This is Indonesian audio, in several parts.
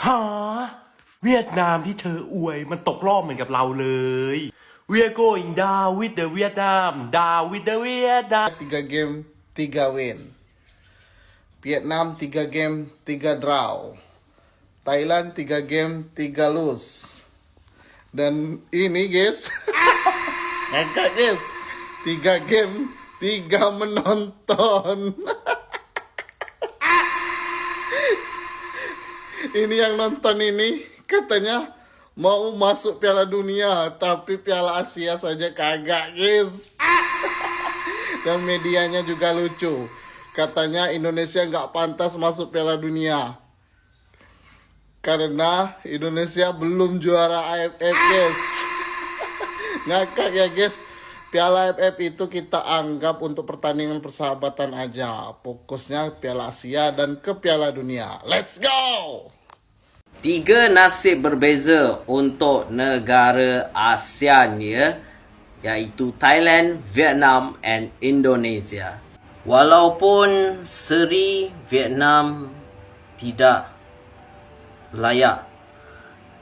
ฮะเวียดนามที่เธออวยมันตกรอบเหมือนกับเราเลย We're going down with the Vietnam down with the Vietnam 3 game 3 win. Vietnam 3 game 3 draw. Thailand 3 game 3 lose. Dan ini guys, ngakak guys, 3 game 3 menonton. Ini yang nonton ini katanya mau masuk Piala Dunia, tapi Piala Asia saja kagak guys. Dan medianya juga lucu. Katanya Indonesia nggak pantas masuk Piala Dunia karena Indonesia belum juara AFF guys. Ngakak ya guys. Piala AFF itu kita anggap untuk pertandingan persahabatan aja. Fokusnya Piala Asia dan ke Piala Dunia. Let's go! 3 nasib berbeza untuk negara ASEAN ya, iaitu Thailand, Vietnam and Indonesia. Walaupun seri Vietnam tidak layak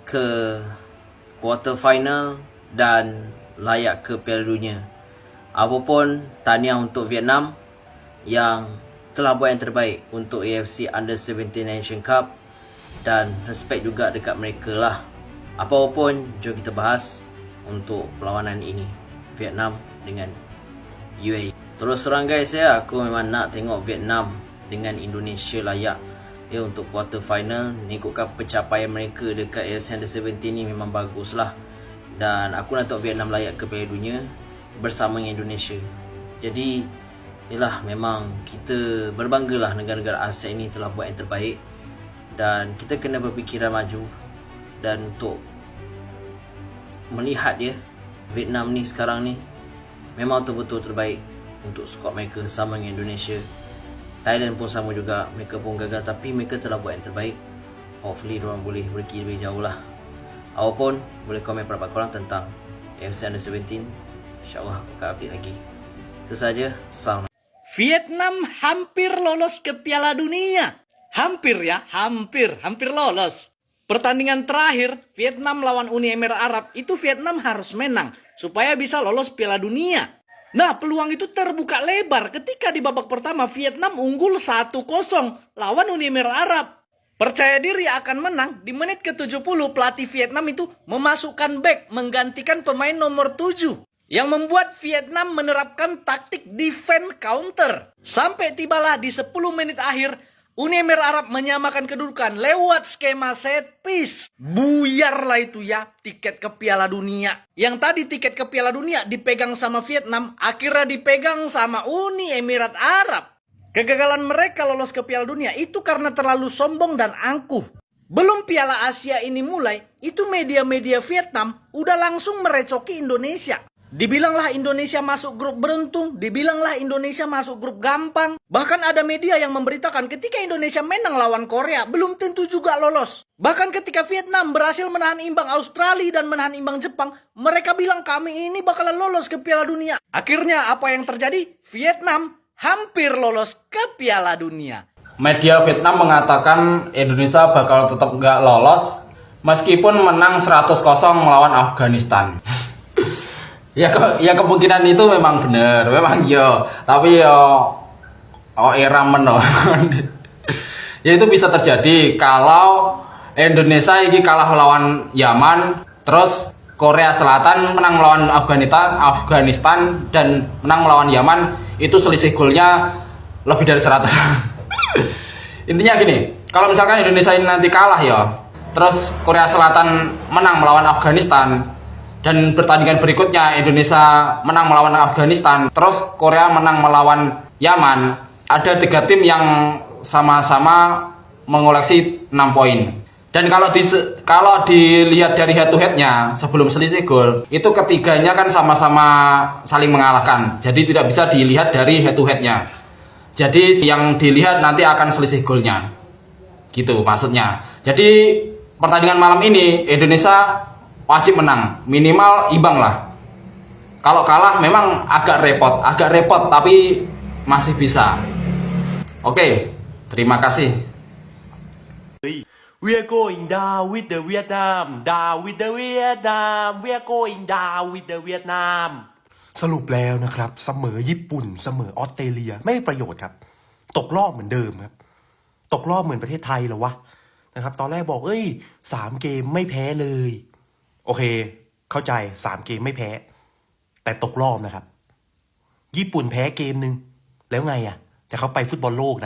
ke quarter final dan layak ke Piala Dunia, apapun tahniah untuk Vietnam yang telah buat yang terbaik untuk AFC Under-17 Nation Cup, dan respect juga dekat mereka lah. Apapun, jom kita bahas untuk perlawanan ini, Vietnam dengan UAE. Terus terang guys ya, aku memang nak tengok Vietnam dengan Indonesia layak ya untuk quarter final. Ikutkan pencapaian mereka dekat AFC Under-17 ni memang bagus lah. Dan aku nak tengok Vietnam layak ke Piala Dunia bersama dengan Indonesia. Jadi, yalah, memang kita berbanggalah negara-negara ASEAN ini telah buat yang terbaik. Dan kita kena berfikiran maju dan untuk melihat ya, Vietnam ni sekarang ni memang betul-betul terbaik untuk skor mereka sama dengan Indonesia. Thailand pun sama juga, mereka pun gagal tapi mereka telah buat yang terbaik. Hopefully diorang boleh pergi lebih jauh lah. Apapun, boleh komen pendapat korang tentang AFC Under-17. InsyaAllah aku akan update lagi. Itu saja, salam. Vietnam hampir lolos ke Piala Dunia. Hampir ya, hampir lolos. Pertandingan terakhir Vietnam lawan Uni Emirat Arab itu Vietnam harus menang supaya bisa lolos Piala Dunia. Nah, peluang itu terbuka lebar ketika di babak pertama Vietnam unggul 1-0 lawan Uni Emirat Arab. Percaya diri akan menang, di menit ke-70 pelatih Vietnam itu memasukkan back menggantikan pemain nomor 7 yang membuat Vietnam menerapkan taktik defense counter. Sampai tibalah di 10 menit akhir Uni Emirat Arab menyamakan kedudukan lewat skema set piece. Buyarlah itu ya tiket ke Piala Dunia. Yang tadi tiket ke Piala Dunia dipegang sama Vietnam, akhirnya dipegang sama Uni Emirat Arab. Kegagalan mereka lolos ke Piala Dunia itu karena terlalu sombong dan angkuh. Belum Piala Asia ini mulai, itu media-media Vietnam udah langsung merecoki Indonesia. Dibilanglah Indonesia masuk grup beruntung, dibilanglah Indonesia masuk grup gampang. Bahkan ada media yang memberitakan ketika Indonesia menang lawan Korea, belum tentu juga lolos. Bahkan ketika Vietnam berhasil menahan imbang Australia dan menahan imbang Jepang, mereka bilang kami ini bakalan lolos ke Piala Dunia. Akhirnya apa yang terjadi? Vietnam hampir lolos ke Piala Dunia. Media Vietnam mengatakan Indonesia bakal tetap nggak lolos meskipun menang 100-0 melawan Afghanistan. Ya kemungkinan itu memang benar, memang yo. Tapi yo era meno. Ya itu bisa terjadi kalau Indonesia ini kalah lawan Yaman, terus Korea Selatan menang melawan Afghanistan dan menang melawan Yaman, itu selisih golnya lebih dari 100. Intinya gini, kalau misalkan Indonesia ini nanti kalah ya, terus Korea Selatan menang melawan Afghanistan, dan pertandingan berikutnya Indonesia menang melawan Afghanistan, terus Korea menang melawan Yaman, ada 3 tim yang sama-sama mengoleksi 6 poin. Dan kalau dilihat dari head to headnya sebelum selisih gol, itu ketiganya kan sama-sama saling mengalahkan. Jadi tidak bisa dilihat dari head to headnya. Jadi yang dilihat nanti akan selisih golnya. Gitu maksudnya. Jadi pertandingan malam ini Indonesia wajib menang, minimal imbang lah. Kalau kalah memang agak repot tapi masih bisa. Oke, terima kasih. We are going down with the Vietnam down with the Vietnam We are going down with the Vietnam สรุปแล้วนะครับเสมอญี่ปุ่นเสมอออสเตรเลียไม่มีประโยชน์ครับตกรอบเหมือนเดิมครับตกรอบเหมือนประเทศไทยเหรอวะนะครับตอนแรกบอก3 เกมไม่แพ้เลยโอเคเข้าใจ3 เกมไม่แพ้แต่ตกรอบนะครับญี่ปุ่นแพ้เกมนึงแล้วไงอ่ะแต่เขาไปฟุตบอลโลก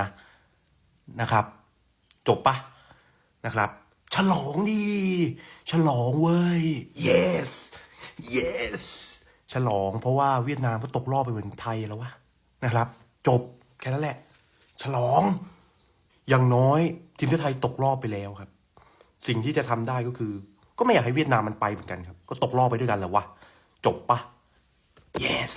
นะครับจบปะนะครับฉลองดีฉลองเว้ย yes yes ฉลองเพราะว่าเวียดนามก็ตกรอบไปเหมือนไทยแล้ววะนะครับจบแค่นั้นแหละฉลองอย่างน้อยทีมชาติไทยตกรอบไปแล้วครับสิ่งที่จะทำได้ก็คือก็ไม่อยากให้เวียดนามมันไปเหมือนกันครับก็ตกรอบไปด้วยกันแหละวะจบปะ yes